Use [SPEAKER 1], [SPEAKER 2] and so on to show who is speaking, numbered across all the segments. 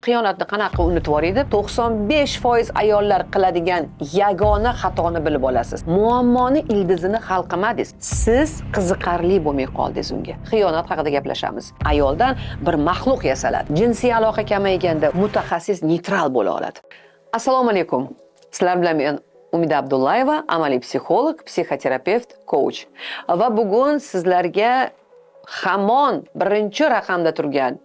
[SPEAKER 1] xiyonatni qanaqa unutib yuboradi? 95% ayollar qiladigan yagona xatoni bilib olasiz. Muammoni ildizini hal qilmadingiz. Siz qiziqarli bo'lmay qoldingiz unga. Xiyonat haqida gaplashamiz. Ayoldan bir maxluq yasaladi. Jinsiy aloqa kamayganda mutaxassis neytral bo'la oladi. Assalomu alaykum. Sizlar bilan men Umida Abdullayeva, amaliy psixolog, psixoterapevt, coach. Va bugun sizlarga hamon birinchi raqamda turgan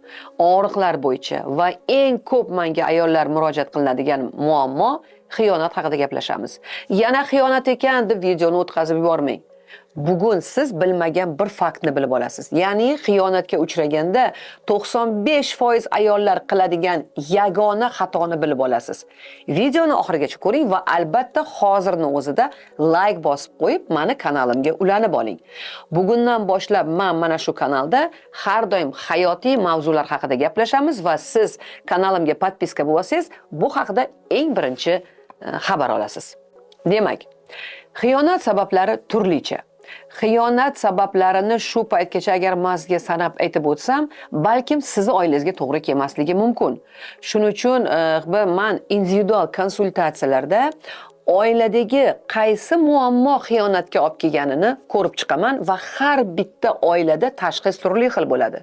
[SPEAKER 1] og'riqlar bo'yicha va eng ko'p menga ayollar murojaat qilinadigan muammo xiyonat haqida gaplashamiz. Yana xiyonat ekan deb videoni o'tkazib yubormang. Bugun siz bilmagan bir faktni bilib olasiz. Ya'ni xiyonatga uchraganda 95% ayollar qiladigan yagona xatoni bilib olasiz. Videoni oxirigacha ko'ring va albatta hozirning o'zida like bosib qo'yib, meni kanalimga ulanib oling. Bugundan boshlab men mana shu kanalda har doim hayotiy mavzular haqida gaplashamiz va siz kanalimga podpiska bo'lsangiz, bu haqida eng birinchi xabar olasiz. Demak, xiyonat sabablari turlicha. Xiyonat sabablarini shu paytgacha agar men sizga sanab aytib o'tsam, balkim sizni oilangizga to'g'ri kelmasligi mumkin. Shuning uchun men individual konsultatsiyalarda oiladagi qaysi muammo xiyonatga olib kelganini ko'rib chiqaman va har bitta oilada tashxis turli xil bo'ladi.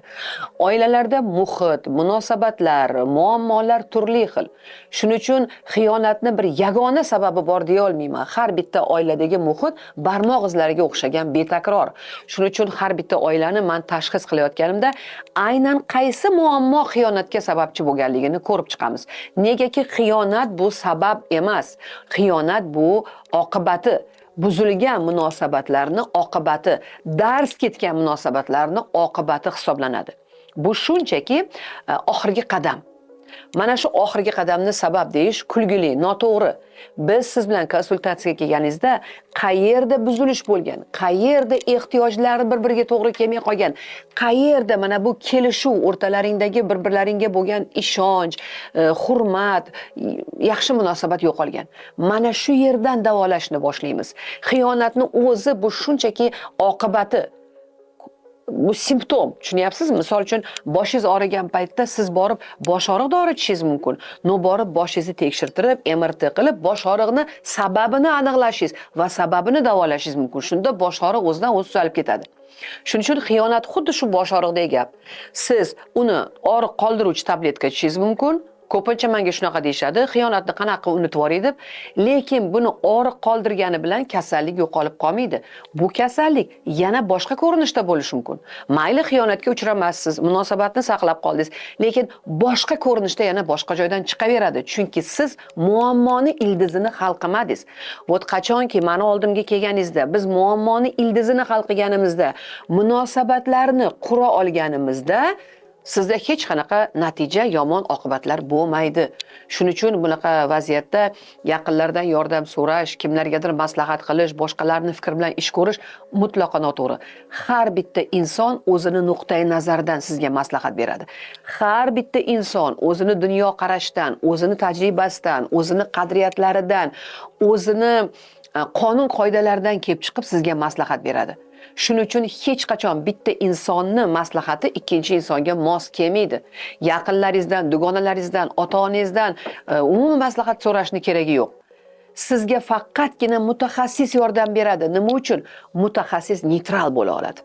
[SPEAKER 1] Oilalarda muhit, munosabatlar, muammolar turli xil. Shuning uchun xiyonatni bir yagona sababi bor deya olmayman. Har bitta oiladagi muhit barmoq izlariga o'xshagan betakror. Shuning uchun har bitta oilani men tashxis qilayotganimda aynan qaysi muammo xiyonatga sababchi bo'lganligini ko'rib chiqamiz. Negaki xiyonat bu sabab emas. Xiyonat bu oqibati, buzilgan munosabatlarning oqibati, dars ketgan munosabatlarning oqibati hisoblanadi. Bu shunchaki oxirgi qadam. Mana shu oxirgi qadamni sabab deyish kulgili, noto'g'ri. Biz siz bilan konsultatsiyaga kelganingizda qayerda buzilish bo'lgan, qayerda ehtiyojlari bir-biriga to'g'ri kelmay qolgan, qayerda mana bu kelishuv o'rtalaringdagi bir-birlaringga bo'lgan ishonch, hurmat, yaxshi munosabat yo'qolgan. Mana shu yerdan davolashni boshlaymiz. Xiyonatni o'zi bu shunchaki oqibati. Bu simptom, tushunyapsizmi? Misol uchun boshingiz og'rigan paytda siz borib bosh og'riq dori ichishingiz mumkin. Borib boshingizni tekshirtirib, MRT qilib, bosh og'riqni sababini aniqlashingiz va sababini davolashingiz mumkin. Shunda bosh og'riq o'zidan o'zi tuzalib ketadi. Shuning uchun xiyonat xuddi shu bosh og'riqdagi gap. Siz uni og'riq qoldiruvchi tabletka ichishingiz mumkin. Ko'pincha menga shunaqa deyshadi, xiyonatni qanaqa unutib yuboradi deb, lekin buni og'riq qoldirgani bilan kasallik yo'qolib qolmaydi. Bu kasallik yana boshqa ko'rinishda bo'lishi mumkin. Mayli xiyonatga uchramassiz, munosabatni saqlab qoldingiz, lekin boshqa ko'rinishda yana boshqa joydan chiqaveradi. Chunki siz muammoni ildizini hal qilmadingiz. Qachonki meni oldimga kelganingizda, biz muammoni ildizini hal qilganimizda, munosabatlarni qura olganimizda sizda hech qanaqa natija, yomon oqibatlar bo'lmaydi. Shuning uchun bunaqa vaziyatda yaqinlardan yordam so'rash, kimlargadir maslahat qilish, boshqalarning fikri bilan ish ko'rish mutlaqo noto'g'ri. Har bitta inson o'zini nuqtai nazaridan sizga maslahat beradi. Har bitta inson o'zini dunyo qarashidan, o'zini tajribasidan, o'zini qadriyatlaridan, o'zini qonun qoidalaridan kelib chiqib sizga maslahat beradi. Shuning uchun hech qachon bitta insonni maslahati ikkinchi insonga mos kelmaydi. Yaqinlaringizdan, dugonalaringizdan, ota-onangizdan umuman maslahat so'rashni keragi yo'q. Sizga faqatgina mutaxassis yordam beradi. Nima uchun? Mutaxassis neytral bo'la oladi.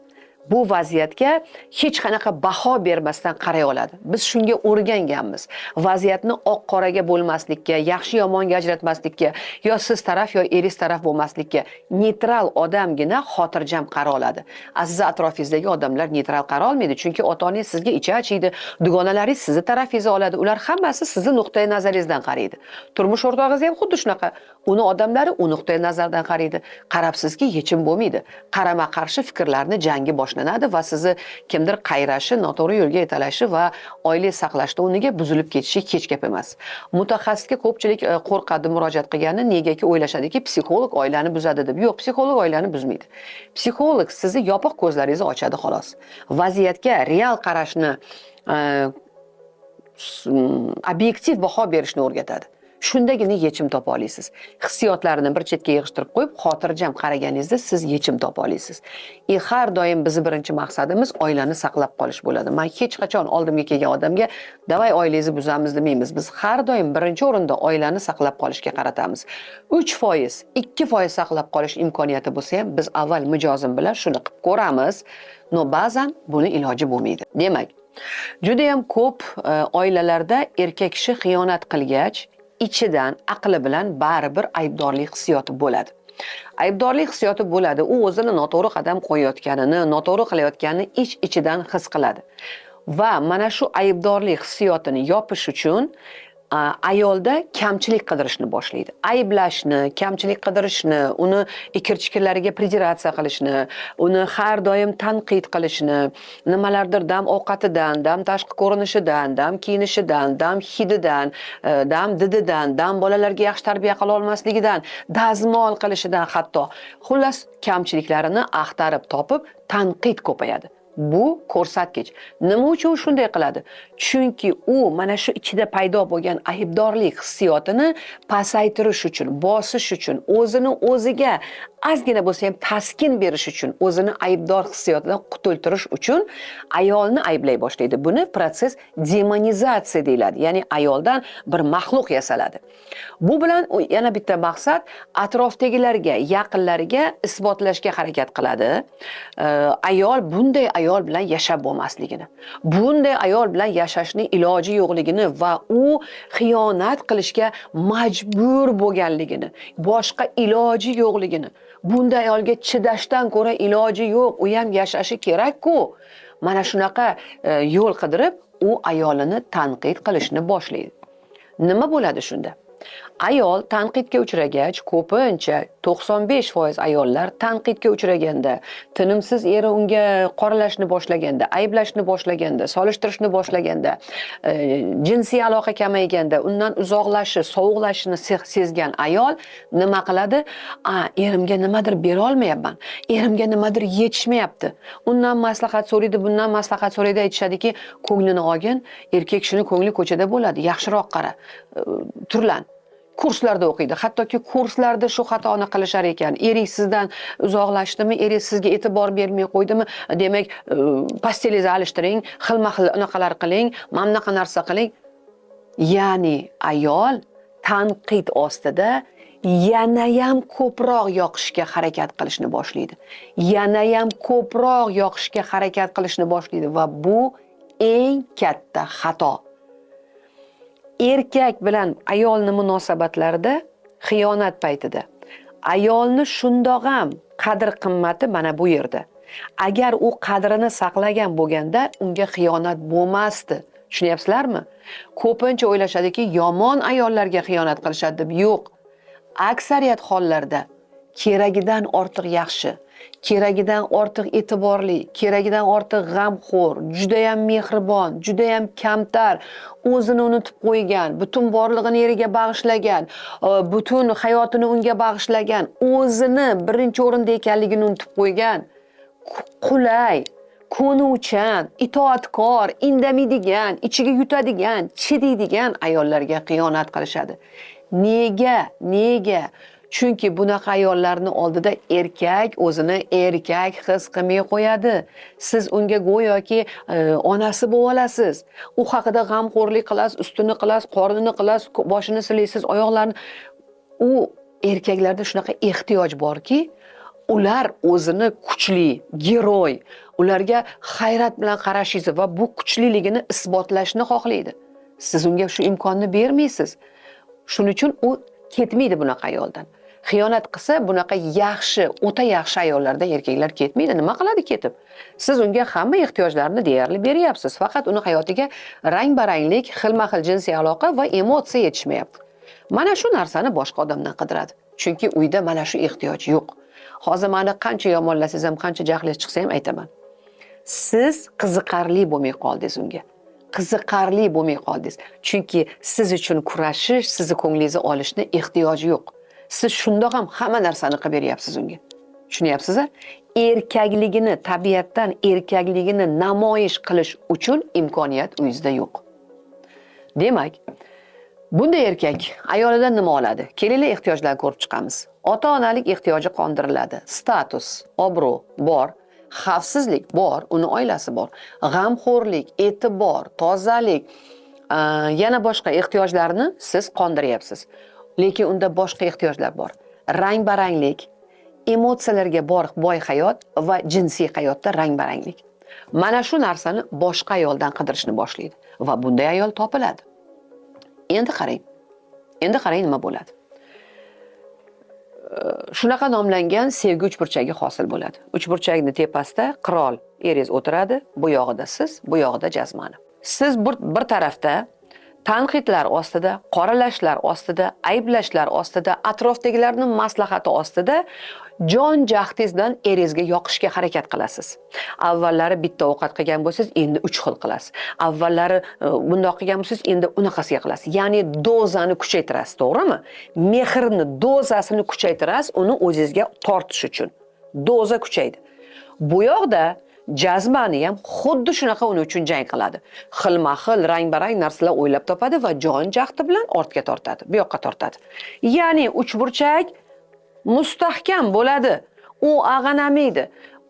[SPEAKER 1] Bu vaziyatga hech qanaqa baho bermasdan qaray oladi. Biz shunga o'rganganmiz. Vaziyatni oq-qoraga bo'lmaslikka, yaxshi yomonga ajratmaslikka, yo siz taraf yo eringiz taraf bo'lmaslikka neytral odamgina xotirjam qara oladi. Siz atrofingizdagi odamlar neytral qara olmaydi, chunki ota-onangiz sizga ichi achiydi, dugonalaringiz sizni tarafingizni oladi. Ular hammasi sizni nuqtai nazaringizdan qaraydi. Turmush o'rtog'ingiz ham xuddi shunaqa. Uni odamlari u nuqtai nazardan qaraydi. Qarabsizki, yechim bo'lmaydi. Qarama-qarshi fikrlarni jangi boshlanadi va sizni kimdir qayrashi, noto'g'ri yo'lga yetalashi va oila saqlashda o'rniga buzilib ketishi hech gap emas. Mutaxassisga ko'pchilik qo'rqadi murojaat qilgani, negaki o'ylashadiki, psixolog oilani buzadi deb. Yo'q, psixolog oilani buzmaydi. Psixolog sizni yopiq ko'zlaringizni ochadi xolos. Vaziyatga real qarashni, obyektiv baho berishni o'rgatadi. Shundagina yechim topa olasiz. Hissiyotlarni bir chetga yig'ishtirib qo'yib, xotirjam qaraganingizda siz yechim topa olasiz. Har doim bizning birinchi maqsadimiz oilani saqlab qolish bo'ladi. Men hech qachon oldimga kelgan odamga "Davay oilangizni buzamiz" demaymiz. Biz har doim birinchi o'rinda oilani saqlab qolishga qaratamiz. 3%, 2% saqlab qolish imkoniyati bo'lsa ham, biz avval mijozim bilan shuni qilib ko'ramiz. No ba'zan buni iloji bo'lmaydi. Demak, juda ham ko'p oilalarda erkak kishi xiyonat qilgach, ichidan aqli bilan baribir aybdorlik hissiyoti bo'ladi. Aybdorlik hissiyoti bo'ladi. U o'zini noto'g'ri qadam qo'yayotganini, noto'g'ri qilayotganini ichidan his qiladi. Va mana shu aybdorlik hissiyotini yopish uchun ayolda kamchilik qidirishni boshlaydi. Ayblashni, kamchilik qidirishni, uni ikir-chikirlariga pridiratsiya qilishni, uni har doim tanqid qilishni, nimalardir dam ovqatidan, dam tashqi ko'rinishidan, dam kiyinishidan, dam hididan, dam dididan, dam bolalarga yaxshi tarbiya qila olmasligidan, dazmol qilishidan hatto. Xullas, kamchiliklarini axtarib topib, tanqid ko'payadi. Bu ko'rsatkich. Nima uchun shunday qiladi? Chunki u mana shu ichida paydo bo'lgan aybdorlik hissiyotini pasaytirish uchun, bosish uchun, o'zini o'ziga ozgina bo'lsa ham taskin berish uchun, o'zini aybdor hissiyotidan qutultirish uchun ayolni ayblay boshlaydi. Buni proses demonizatsiya deyiladi. Ya'ni ayoldan bir maxluq yasaladi. Bu bilan yana bitta maqsad atrofdagilarga, yaqinlariga isbotlashga harakat qiladi. Ayol bunday ayol bilan yashab bo'lmasligini, bunday ayol bilan yashashning iloji yo'qligini va u xiyonat qilishga majbur bo'lganligini, boshqa iloji yo'qligini, bunday ayolga chidashdan ko'ra iloji yo'q, u ham yashashi kerak-ku. Mana shunaqa yo'l qidirib, u ayolini tanqid qilishni boshlaydi. Nima bo'ladi shunda? Ayol tanqidga uchragach, ko'pincha 95% ayollar tanqidga uchraganda, tinimsiz eri unga qoralashni boshlaganda, ayblashni boshlaganda, solishtirishni boshlaganda, jinsiy aloqa kamayganda, undan uzoqlashi, sovuqlashini sezgan ayol nima qiladi? Erimga nimadir bera olmayapman. Erimga nimadir yetishmayapti. Undan maslahat so'raydi, bundan maslahat so'raydi, aytishadiki, ko'nglini olgin, erkak kishining ko'ngli ko'chada bo'ladi, yaxshiroq qara. Turlan. Kurslarda o'qiydi. Hattoki kurslarda shu xatoni qilishar ekan. Ering sizdan uzoqlashdimi, ering sizga e'tibor bermay qo'ydimi? Demak, pastelingizni alishtiring, xilma-xil unaqalar qiling, mamnaqa narsa qiling. Ya'ni ayol tanqid ostida yana ham ko'proq yoqishga harakat qilishni boshlaydi. Yana ham ko'proq yoqishga harakat qilishni boshlaydi va bu eng katta xato. Erkak bilan ayolni munosabatlarida xiyonat paytida ayolni shundoq ham qadr-qimmati mana bu yerda. Agar u qadrini saqlagan bo'lganda unga xiyonat bo'lmasdi. Tushunyapsizlarmi? Ko'pincha o'ylashadiki, yomon ayollarga xiyonat qilishadi deb. Yo'q. Aksariyat hollarda keragidan ortiq yaxshi, keragidan ortiq e'tiborli, keragidan ortiq g'amxo'r, juda ham mehribon, juda ham kamtar, o'zini unutib qo'ygan, butun borlig'ini eriga bag'ishlagan, butun hayotini unga bag'ishlagan, o'zini birinchi o'rinda ekanligini unutib qo'ygan, qulay, ko'nuvchan, itoatkor, indamaydigan, ichiga yutadigan, chidaydigan ayollarga xiyonat qilishadi. Nega? Chunki bunaqa ayollarning oldida erkak o'zini erkak his qilmay qo'yadi. Siz unga go'yoki onasi bo'lib olasiz. U haqida g'amxo'rlik qilasiz, ustini qilasiz, qornini qilasiz, boshini silaysiz, oyoqlarini. U erkaklarda shunaqa ehtiyoj borki, ular o'zini kuchli, giroy, ularga hayrat bilan qarashingiz va bu kuchliligini isbotlashni xohlaydi. Siz unga shu imkonni bermaysiz. Shuning uchun u ketmaydi bunaqa ayoldan. Xiyonat qilsa bunaqa yaxshi, o'ta yaxshi ayollardan erkaklar ketmaydi. Nima qiladi ketib? Siz unga hamma ehtiyojlarini deyarli beryapsiz. Faqat uni hayotiga rang-baranglik, xilma-xil jinsiy aloqa va emotsiya yetishmayapti. Mana shu narsani boshqa odamdan qidiradi. Chunki uyda mana shu ehtiyoj yo'q. Hozir meni qancha yomonlasangiz ham, qancha jahlingiz chiqsa ham aytaman. Siz qiziqarli bo'lmay qoldingiz unga. Qiziqarli bo'lmay qoldingiz. Chunki siz uchun kurashish, sizni ko'nglingizni olishni ehtiyoji yo'q. Siz shundoq ham hamma narsani qilib beryapsiz unga. Tushunyapsiz-a? Erkakligini, tabiatdan erkakligini namoyish qilish uchun imkoniyat uyingizda yo'q. Demak, Bunday erkak ayolidan nima oladi? Kelinglar ehtiyojlarni ko'rib chiqamiz. Ota-onalik ehtiyoji qondiriladi. Status, obro' bor, xavfsizlik bor, uni oilasi bor. G'amxo'rlik, e'tibor, tozalik, yana boshqa ehtiyojlarni siz qondiryapsiz. Lekin unda boshqa ehtiyojlar bor. Rang-baranglik, emotsiyalarga boy hayot va jinsiy hayotda rang-baranglik. Mana shu narsani boshqa ayoldan qidirishni boshlaydi va bunday ayol topiladi. Endi qarang nima bo'ladi. Shunaqa nomlangan sevgi uchburchagi hosil bo'ladi. Uchburchakning tepasida qirol, eriz o'tiradi, bu yog'ida siz, bu yog'ida jazmani. Siz bir tarafda tanqidlar ostida, qoralashlar ostida, ayblashlar ostida, atrofdagilarning maslahati ostida jon jahdingizdan erizga yoqishga harakat qilasiz. Avvallari bitta ovqat qilgan bo'lsangiz, endi 3 xil qilasiz. Avvallari bundoq qilgan bo'lsangiz, endi unaqasiga qilasiz. Ya'ni dozani kuchaytirasiz, to'g'rimi? Mehrni dozasini kuchaytirasiz, uni o'zingizga tortish uchun. Doza kuchaydi. Bu yoqda jazmani ham xuddi shunaqa uni uchun jang qiladi. Xilma-xil, rang-barang narsalar o'ylab topadi va jon jahdi bilan ortga tortadi, bu yoqqa tortadi. Ya'ni uchburchak mustahkam bo'ladi. U ag'anamaydi.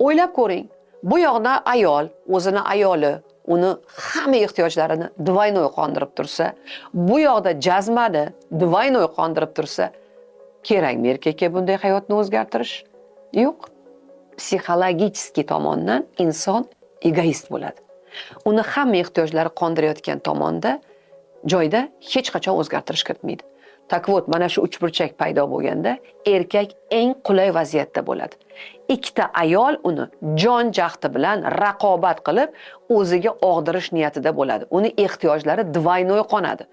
[SPEAKER 1] O'ylab ko'ring. Bu yoqda ayol, o'zini ayoli, uni hamma ehtiyojlarini двойной qondirib tursa, bu yoqda jazmani двойной qondirib tursa, kerakmi erkakka bunday hayotni o'zgartirish? Yo'q. Psixologik tomondan inson egoist bo'ladi. Uni hamma ehtiyojlari qondirayotgan tomonda joyda hech qachon o'zgartirish kiritmaydi. Tak vot, mana shu uchburchak paydo bo'lganda erkak eng qulay vaziyatda bo'ladi. Ikkita ayol uni jon jahdi bilan raqobat qilib o'ziga og'dirish niyatida bo'ladi. Uni ehtiyojlari двойной qonadi.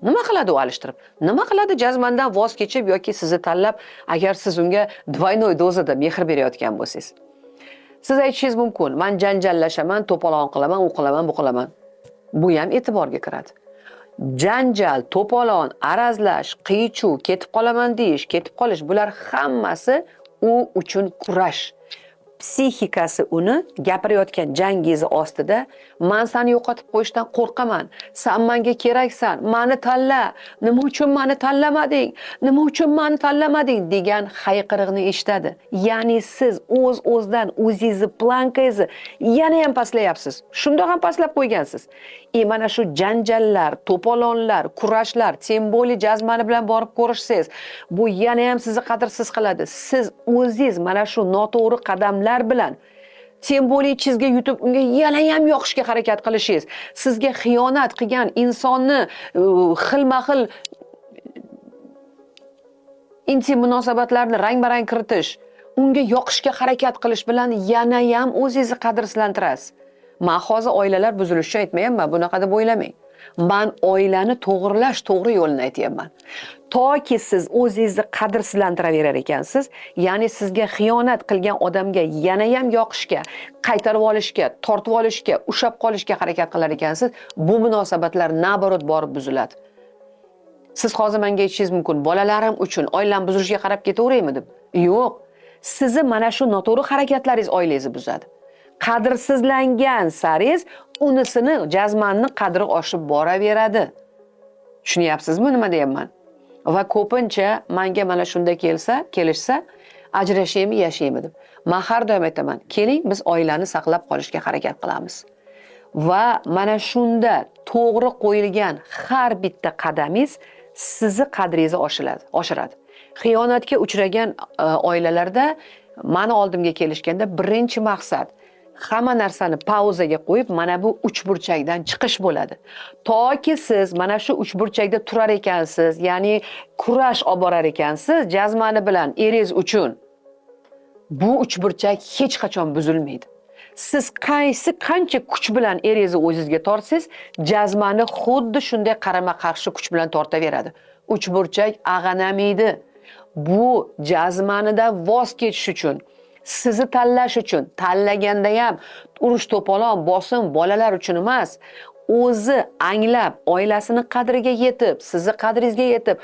[SPEAKER 1] Nima qiladi u alishtirib? Nima qiladi jazmandan voz kechib yoki sizni tanlab, agar siz unga двойной dozada mehr berayotgan bo'lsangiz? Siz aytishingiz mumkin, men janjallashaman, to'polon qilaman, u qilaman, bu qilaman. Bu ham e'tiborga kiradi. Janjal, to'polon, arazlash, qiy-chuv, ketib qolaman deyish, ketib qolish, bular hammasi u uchun kurash. Psixikasi uni gapirayotgan jangingiz ostida men seni yo'qotib qo'yishdan qo'rqaman, sen menga keraksan, meni tanla, nima uchun meni tanlamading, nima uchun meni tanlamading degan hayqiriqni eshitadi. Ya'ni siz o'z-o'zdan o'zingizni plankangizni yana ham pastlayapsiz. Shundoq ham pastlab qo'ygansiz. Mana shu janjallar, to'polonlar, kurashlar, temboli jazmani bilan borib ko'rishsangiz, bu yana ham sizni qadrsiz qiladi. Siz o'zingiz mana shu noto'g'ri qadamlar bilan temboli chizga yutib unga yana ham yoqishga harakat qilishingiz, sizga xiyonat qilgan insonni xilma-xil intim munosabatlarni rang-barang kiritish, unga yoqishga harakat qilish bilan yana ham o'zingizni qadrsizlantirasiz. Men hozir oilalar buzilishi aytmayapman, bunaqa deb o'ylamang. Men oilani to'g'rilash to'g'ri yo'lini aytyapman. Toki siz o'zingizni qadrsizlantiraverar ekansiz, ya'ni sizga xiyonat qilgan odamga yana ham yoqishga, qaytarib olishga, tortib olishga, ushab qolishga harakat qilar ekansiz, bu munosabatlar naborot borib buziladi. Siz hozir menga aytishingiz mumkin, bolalarim uchun oilam buzilishiga qarab ketaveraymi deb. Yo'q. Sizni mana shu noto'g'ri harakatlaringiz oilangizni buzadi. Qadrsizlangan saringiz unisini jazmanni qadri oshib boraveradi. Tushunyapsizmi nima deyapman? Va ko'pincha menga mana shunda kelishsa, ajrashaymi, yashaymi deb. Men har doim aytaman, keling biz oilani saqlab qolishga harakat qilamiz. Va mana shunda to'g'ri qo'yilgan har bitta qadamingiz sizni qadringizni oshiradi. Xiyonatga uchragan oilalarda meni oldimga kelishganda birinchi maqsad hamma narsani pauzaga qo'yib, mana bu uchburchakdan chiqish bo'ladi. Toki siz mana shu uchburchakda turar ekansiz, ya'ni kurash olib borar ekansiz jazmani bilan eringiz uchun, bu uchburchak hech qachon buzilmaydi. Siz qancha kuch bilan eringizni o'zingizga tortsangiz, jazmani xuddi shunday qarama-qarshi kuch bilan tortaveradi. Uchburchak ag'anamaydi. Bu jazmanidan voz kechish uchun, sizni tanlash uchun, tanlaganda ham urush to'polon, bosim bolalar uchun emas, o'zi anglab, oilasining qadriga yetib, sizni qadringizga yetib,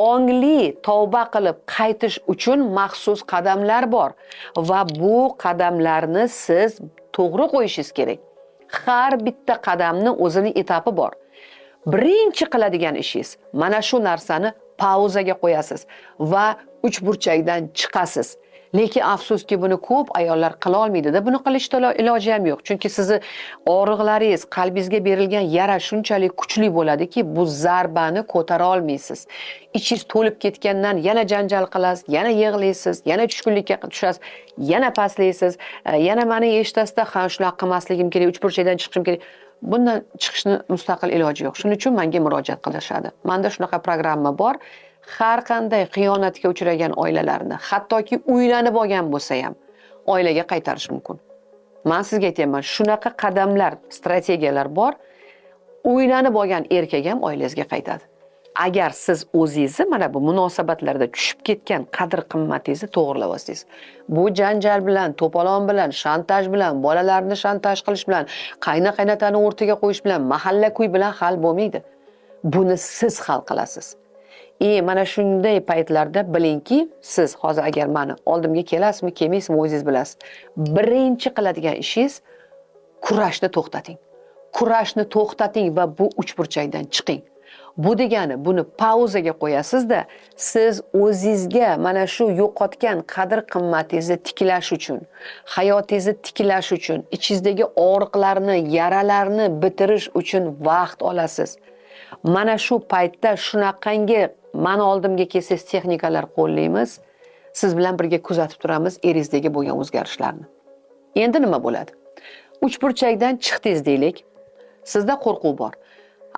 [SPEAKER 1] ongli tavba qilib qaytish uchun maxsus qadamlar bor va bu qadamlarni siz to'g'ri qo'yishingiz kerak. Har bitta qadamni o'zining etapi bor. birinchi qiladigan ishingiz mana shu narsani pauzaga qo'yasiz va uchburchakdan chiqasiz. Lekin afsuski buni ko'p ayollar qila olmaydi-da. Buni qilishda iloji ham yo'q. Chunki sizni og'riqlaringiz, qalbingizga berilgan yara shunchalik kuchli bo'ladiki, bu zarbani ko'tara olmaysiz. Ichingiz to'lib ketgandan yana janjal qilasiz, yana yig'laysiz, yana tushkunlikka tushasiz, yana pastlaysiz, yana meni eshitasizda, ha shunaqa qilmasligim kerak, uchburchakdan chiqishim kerak. Bundan chiqishni mustaqil iloji yo'q. Shuning uchun menga murojaat qilishadi. Menda shunaqa programma bor. Har qanday xiyonatga uchragan oilalarni, hattoki uylanib olgan bo'lsa ham oilaga qaytarish mumkin. Men sizga aytaman, shunaqa qadamlar, strategiyalar bor. Uylanib olgan erkak ham oilasiga qaytadi. Agar siz o'zingizni mana bu munosabatlarda tushib ketgan qadr-qimmatingizni to'g'rilab olsangiz, bu janjal bilan, to'polon bilan, shantaj bilan, bolalarni shantaj qilish bilan, qayna-qaynotani o'rtaga qo'yish bilan, mahalla-ko'y bilan hal bo'lmaydi. Buni siz hal qilasiz. Mana shunday paytlarda bilingki, siz hozir agar meni oldimga kelasizmi, kelmaysizmi o'zingiz bilasiz. Birinchi qiladigan ishingiz kurashni to'xtating. Kurashni to'xtating va bu uchburchakdan chiqing. Bu degani buni pauzaga qo'yasizda, siz o'zingizga mana shu yo'qotgan qadr-qimmatingizni tiklash uchun, hayotingizni tiklash uchun, ichingizdagi og'riqlarni, yaralarni bitirish uchun vaqt olasiz. Mana shu paytda shunaqangi meni oldimga kelsangiz texnikalar qo'llaymiz. Siz bilan birga kuzatib turamiz eringizdagi bo'lgan o'zgarishlarni. Endi nima bo'ladi? Uchburchakdan chiqdingiz deylik. Sizda qo'rquv bor.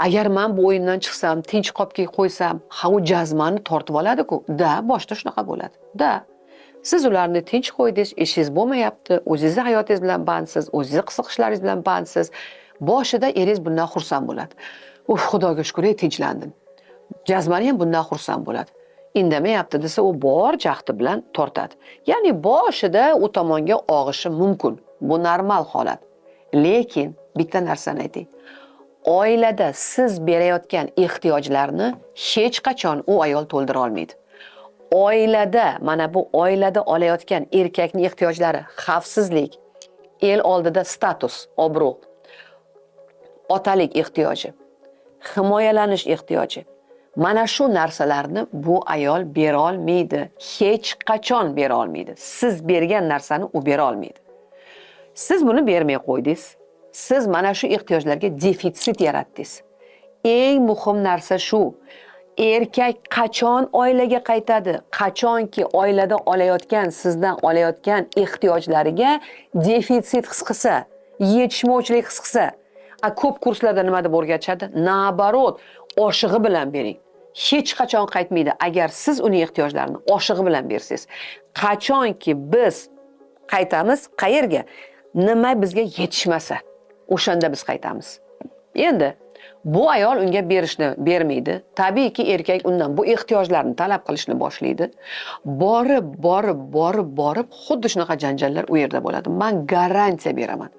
[SPEAKER 1] Agar men bu o'yindan chiqsam, tinch qolib qo'ysam, u jazmani tortib oladi-ku. Da, boshda shunaqa bo'ladi. Da. Siz ularni tinch qo'ydingiz, ishingiz bo'lmayapti, o'zingizning hayotingiz bilan bandsiz, o'zingizning qiziqishlaringiz bilan bandsiz. Boshida eringiz bundan xursand bo'ladi. Xudoga shukr, tinchlandim. Jazmani ham bundan xursand bo'ladi. Indamayapti desa, u bor jahdi bilan tortadi. Ya'ni boshida u tomonga og'ishi mumkin. Bu normal holat. Lekin bitta narsani ayting. Oilada siz berayotgan ehtiyojlarni hech qachon u ayol to'ldira olmaydi. Oilada, mana bu oilada olayotgan erkakning ehtiyojlari xavfsizlik, el oldida status, obro', otalik ehtiyoji, himoyalanish ehtiyoji. Mana shu narsalarni bu ayol bera olmaydi. Hech qachon bera olmaydi. Siz bergan narsani u bera olmaydi. Siz buni bermay qo'ydingiz. Siz mana shu ehtiyojlarga defitsit yaratdingiz. Eng muhim narsa shu. Erkak qachon oilaga qaytadi? Qachonki oilada olayotgan, sizdan olayotgan ehtiyojlariga defitsit his qilsa, yetishmovchilik his qilsa, ko'p kurslarda nima deb o'rgatishadi? Nabarot, oshig'i bilan bering. Hech qachon qaytmaydi agar siz uning ehtiyojlarini oshig'i bilan bersangiz. Qachonki biz qaytamiz, qayerga? Nima bizga yetishmasa, o'shanda biz qaytamiz. Endi bu ayol unga berishni bermaydi. Tabiiyki erkak undan bu ehtiyojlarni talab qilishni boshlaydi. Borib xuddi shunaqa janjallar u yerda bo'ladi. Men garantiya beraman.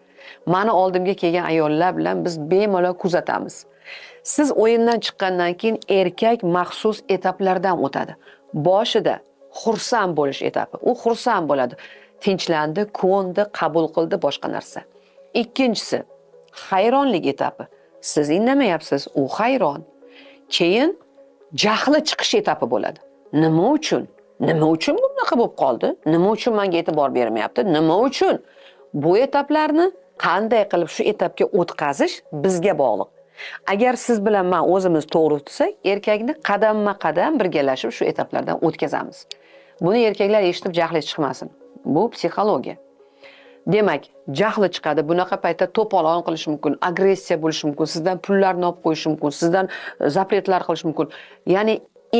[SPEAKER 1] Meni oldimga kelgan ayollar bilan biz bemalol kuzatamiz. Siz o'yindan chiqqandan keyin erkak maxsus etaplardan o'tadi. Boshida xursand bo'lish etapi. U xursand bo'ladi. Tinchlandi, ko'ndi, qabul qildi, boshqa narsa. Ikkinchisi, hayronlik etapi. Siz indamayapsiz, u hayron. Keyin jahli chiqish etapi bo'ladi. Nima uchun? Nima uchun bunaqa bo'lib qoldi? Nima uchun menga e'tibor bermayapti? Nima uchun? Bu etaplarni qanday qilib shu etapga o'tkazish bizga bog'liq. Agar siz bilan men o'zimiz to'g'ri tutsak, erkakni qadamma-qadam birgalashib shu etaplardan o'tkazamiz. Buni erkaklar eshitib jahli chiqmasin. Bu psixologiya. Demak, jahli chiqadi. Bunaqa paytda to'polon qilish mumkin, agressiya bo'lishi mumkin, sizdan pullarni olib qo'yish mumkin, sizdan zapretlar qilish mumkin. Ya'ni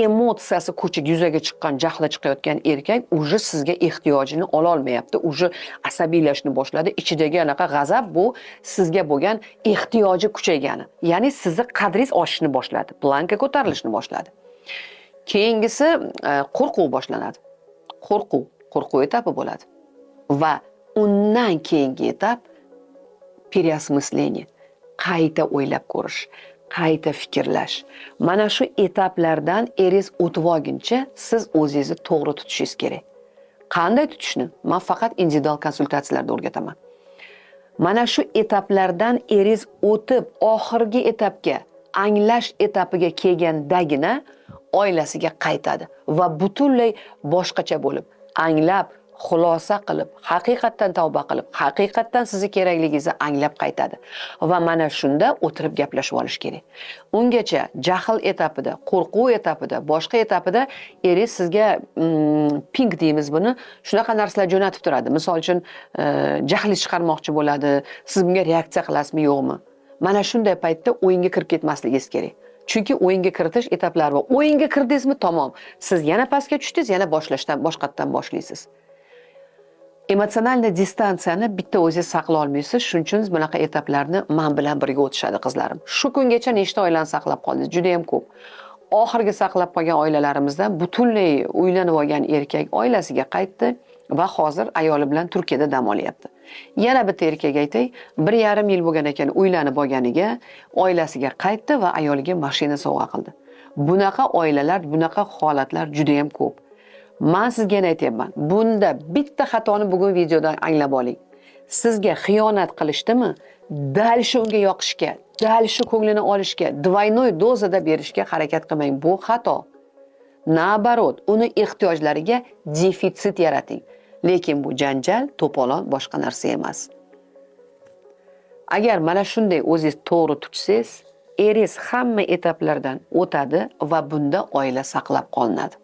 [SPEAKER 1] emotsiyasi ko'chib yuzaga chiqqan, jahli chiqayotgan erkak uje sizga ehtiyojini ola olmayapti, uje asabiylashni boshladi. Ichidagi anaqa g'azab bu sizga bo'lgan ehtiyoji kuchaygani. Ya'ni sizni qadringiz oshishni boshladi, planka ko'tarilishni boshladi. Keyingisi qo'rquv boshlanadi. Qo'rquv etapi bo'ladi. Va undan keyingi etap переосмысление, qayta o'ylab ko'rish, qayta fikrlash. Mana shu etaplardan eringiz o'tib olguncha siz o'zingizni to'g'ri tutishingiz kerak. Qanday tutishni? Men faqat individual konsultatsiyalarda o'rgataman. Mana shu etaplardan eringiz o'tib oxirgi etapga anglash etapiga kelgandagina oilasiga qaytadi va butunlay boshqacha bo'lib, anglab, xulosa qilib, haqiqatdan tavba qilib, haqiqatdan sizni kerakligingizni anglab qaytadi. Va mana shunda o'tirib gaplashib olish kerak. Ungacha jahl etapida, qo'rquv etapida, boshqa etapida eringiz sizga ping deymiz buni, shunaqa narsalar jo'natib turadi. Misol uchun, jahli chiqarmoqchi bo'ladi, siz bunga reaksiya qilasizmi, yo'qmi? Mana shunday paytda o'yinga kirib ketmasligingiz kerak. Chunki o'yinga kiritish etaplari bor. O'yinga kirdingizmi, tamom. Siz yana pastga tushdingiz, yana boshqatdan boshlaysiz. Emotsional distansiyani bitta o'zingiz saqlay olmaysiz. Shuning uchun bunaqa etaplarni men bilan birga o'tishadi qizlarim. Shu kungacha nechta oilani saqlab qoldingiz? Juda ham ko'p. Oxirgi saqlab qolgan oilalarimizdan butunlay uylanib olgan erkak oilasiga qaytdi va hozir ayoli bilan Turkiyada dam olyapti. Yana bitta erkak aytay, 1,5 yil bo'lgan ekan uylanib olganiga, oilasiga qaytdi va ayoliga mashina sovg'a qildi. Bunaqa oilalar, bunaqa holatlar juda ham ko'p. Men sizga aytayapman, bunda bitta xatoni bugun videodan anglab oling. Sizga xiyonat qilishdimi, dal shu unga yoqishga, dal shu ko'nglini olishga, двойной dozada berishga harakat qilmang. Bu xato. Nabarot, uni ehtiyojlariga defitsit yarating. Lekin bu janjal, to'polon boshqa narsa emas. Agar mana shunday o'zingiz to'g'ri tutsangiz, eringiz hamma etaplardan o'tadi va bunda oila saqlab qolinadi.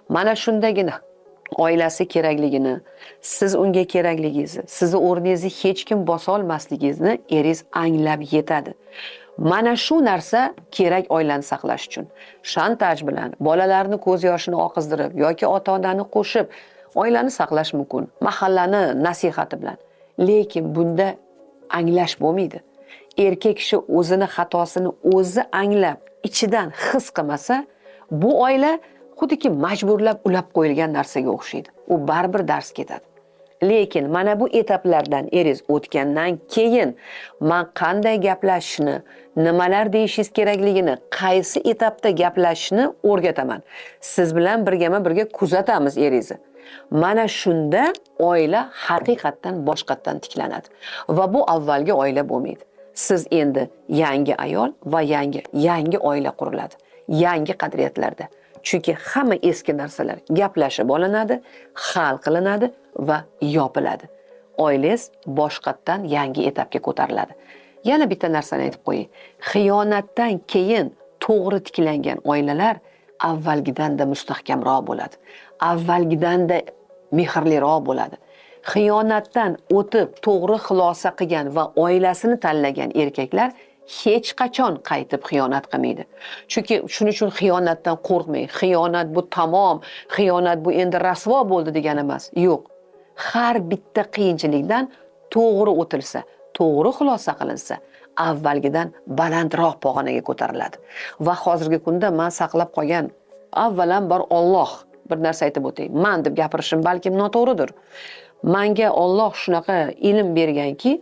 [SPEAKER 1] Mana shundagina oilasi kerakligini, siz unga kerakligingizni, sizni o'rningizni hech kim bosa olmasligingizni eringiz anglab yetadi. Mana shu narsa kerak oilani saqlash uchun. Shantaj bilan, bolalarni ko'z yoshini oqizdirib yoki ota-onani qo'shib oilani saqlash mumkin, mahallani nasihati bilan. Lekin bunda anglash bo'lmaydi. Erkak kishi o'zini xatosini o'zi anglab, ichidan his qilmasa, bu oila xuddiki majburlab ulab qo'yilgan narsaga o'xshaydi. U baribir dars ketadi. Lekin mana bu etaplardan eringiz o'tgandan keyin men qanday gaplashishni, nimalar deyishingiz kerakligini, qaysi etapda gaplashishni o'rgataman. Siz bilan birga kuzatamiz eringizni. Mana shunda oila haqiqatdan boshqatdan tiklanadi. Va bu avvalgi oila bo'lmaydi. Siz endi yangi ayol va yangi oila quriladi. Yangi qadriyatlarda. Chunki hamma eski narsalar gaplashib olinadi, hal qilinadi va yopiladi. Oilangiz boshqatdan yangi etapga ko'tariladi. Yana bitta narsani aytib qo'ying. Xiyonatdan keyin to'g'ri tiklangan oilalar avvalgidanda mustahkamroq bo'ladi. Avvalgidanda mehrliroq bo'ladi. Xiyonatdan o'tib to'g'ri xulosa qilgan va oilasini tanlagan erkaklar hech qachon qaytib xiyonat qilmaydi. Chunki shuning uchun xiyonatdan qo'rqmang. Xiyonat bu tamom, xiyonat bu endi rasvo bo'ldi degan emas. Yo'q. Har bitta qiyinchilikdan to'g'ri o'tilsa, to'g'ri xulosa qilinsa, avvalgidan balandroq pog'onaga ko'tariladi. Va hozirgi kunda men saqlab qolgan avvalambor Alloh bir narsa aytib o'tay. Men deb gapirishim balkim noto'g'ridir. Menga Alloh shunaqa ilm berganki,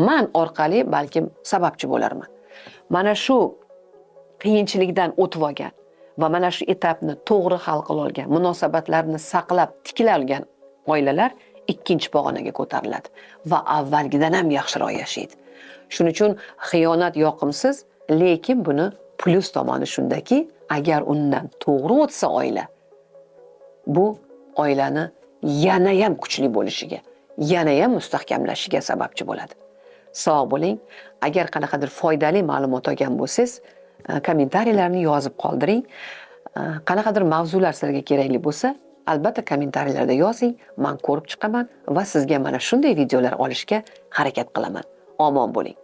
[SPEAKER 1] men orqali balkim sababchi bo'larman. Mana shu qiyinchilikdan o'tib olgan va mana shu etapni to'g'ri hal qila olgan, munosabatlarni saqlab tikla olgan oilalar ikkinchi pog'onaga ko'tariladi va avvalgidan ham yaxshiroq yashaydi. Shuning uchun xiyonat yoqimsiz, lekin buni plus tomoni shundaki, agar undan to'g'ri o'tsa oila, bu oilani yana ham kuchli bo'lishiga, yana ham mustahkamlashiga sababchi bo'ladi. Sog' bo'ling. Agar qanaqadir foydali ma'lumot olgan bo'lsangiz, kommentariyalarni yozib qoldiring. Qanaqadir mavzular sizlarga kerakli bo'lsa, albatta kommentariyalarda yozing, men ko'rib chiqaman va sizga mana shunday videolar olishga harakat qilaman. Omon bo'ling.